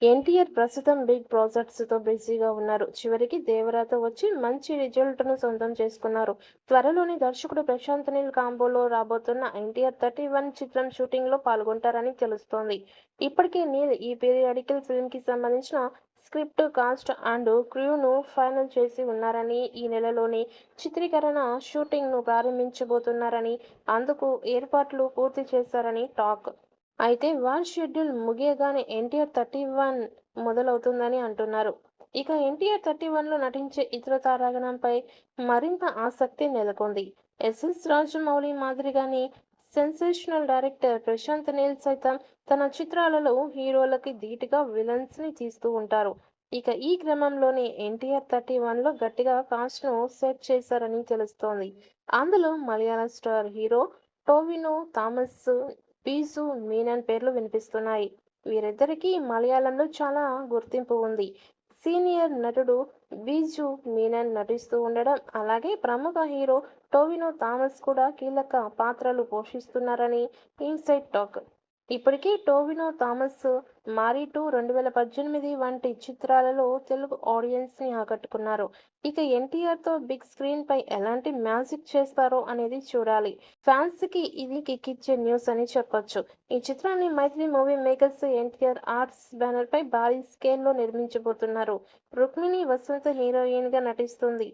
ఎన్టీఆర్ ప్రస్తుతం బిగ్ ప్రాజెక్ట్స్‌తో బిజీగా ఉన్నారు. చివరికి 'దేవరా'తో వచ్చి మంచి రిజల్ట్‌ను సొంతం చేసుకున్నారు. త్వరలోనే దర్శకుడు ప్రశాంత్ నీల్ కాంబోలో రాబోతున్న 'ఎన్టీఆర్ 31' చిత్రం షూటింగ్‌లో పాల్గొంటారని తెలుస్తోంది. ఇప్పటికే నీల్ ఈ పీరియాడికల్ ఫిల్మ్‌కి సంబంధించిన స్క్రిప్ట్, కాస్ట్ అండ్ క్రూను ఫైనల్ చేసి ఉన్నారని, ఈ నెలలోనే చిత్రీకరణ షూటింగ్‌ను ప్రారంభించబోతున్నారని, అందుకు ఏర్పాట్లు పూర్తి చేశారని టాక్. అయితే వార్ షెడ్యూల్ ముగియగానే 'ఎన్టీఆర్ 31' మొదలవుతుందని అంటున్నారు. ఇక 'ఎన్టీఆర్ 31'లో నటించే ఇతర తారాగణంపై మరింత ఆసక్తి నెలకొంది. ఎస్ఎస్ రాజమౌళి మాదిరిగానే సెన్సేషనల్ డైరెక్టర్ ప్రశాంత్ నీల్ సైతం తన చిత్రాలలో హీరోలకి ధీటుగా విలన్స్‌ని తీస్తూ ఉంటారు. ఇక ఈ క్రమంలోనే 'ఎన్టీఆర్ 31'లో గట్టిగా కాస్ట్‌ను సెట్ చేశారని తెలుస్తోంది. అందులో మలయాళ స్టార్ హీరో టొవినో థామస్, బీజు మీనన్ పేర్లు వినిపిస్తున్నాయి. వీరిద్దరికీ మలయాళంలో చాలా గుర్తింపు ఉంది. సీనియర్ నటుడు బీజు మీనన్ నటిస్తూ ఉండడం, అలాగే ప్రముఖ హీరో టొవినో థామస్ కూడా కీలక పాత్రలు పోషిస్తున్నారని ఇన్సైడ్ టాక్. ఇప్పటికే టొవినో థామస్ 'మారి 2', 2018 వంటి చిత్రాలలో తెలుగు ఆడియన్స్‌ని ఆకట్టుకున్నారు. ఇక ఎన్టీఆర్‌తో బిగ్ స్క్రీన్‌పై ఎలాంటి మ్యాజిక్ చేస్తారో అనేది చూడాలి. ఫ్యాన్స్‌కి ఇది కిక్కిచ్చే న్యూస్ అని చెప్పొచ్చు. ఈ చిత్రాన్ని మైత్రి మూవీ మేకర్స్ ఎన్టీఆర్ ఆర్ట్స్ బ్యానర్‌పై భారీ స్కేల్‌లో నిర్మించబోతున్నారు. రుక్మిణి వసంత్ హీరోయిన్‌గా నటిస్తుంది.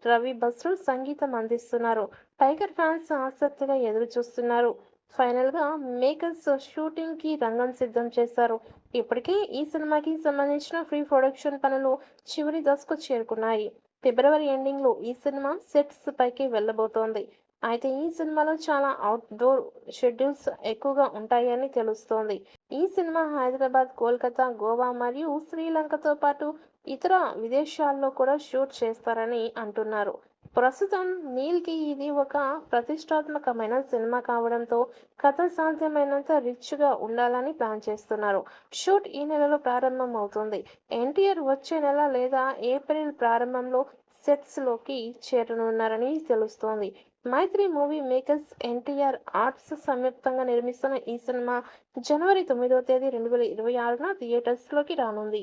రవి బస్రూ సంగీతం అందిస్తున్నారు. టైగర్ ఫ్యాన్స్ ఆసక్తిగా ఎదురుచూస్తున్నారు. ఫైనల్‌గా మేకర్స్ షూటింగ్‌కి రంగం సిద్ధం చేశారు. ఇప్పటికే ఈ సినిమాకి సంబంధించిన ప్రీ ప్రొడక్షన్ పనులు చివరి దశకు చేరుకున్నాయి. ఫిబ్రవరి ఎండింగ్‌లో ఈ సినిమా సెట్స్ పైకి వెళ్ళబోతోంది. అయితే ఈ సినిమాలో చాలా ఔట్‌డోర్ షెడ్యూల్స్ ఎక్కువగా ఉంటాయని తెలుస్తోంది. ఈ సినిమా హైదరాబాద్, కోల్కతా, గోవా మరియు శ్రీలంకతో పాటు ఇతర విదేశాల్లో కూడా షూట్ చేస్తారని అంటున్నారు. ప్రస్తుతం నీల్‌కి ఇది ఒక ప్రతిష్టాత్మకమైన సినిమా కావడంతో కథ సాధ్యమైనంత రిచ్‌గా ఉండాలని ప్లాన్ చేస్తున్నారు. షూట్ ఈ నెలలో ప్రారంభం అవుతుంది. ఎన్టీఆర్ వచ్చే నెల లేదా ఏప్రిల్ ప్రారంభంలో సెట్స్‌లోకి చేరనున్నారని తెలుస్తోంది. మైత్రి మూవీ మేకర్స్, ఎన్టీఆర్ ఆర్ట్స్ సంయుక్తంగా నిర్మిస్తున్న ఈ సినిమా జనవరి 9వ తేదీ 2026న థియేటర్స్‌లోకి రానుంది.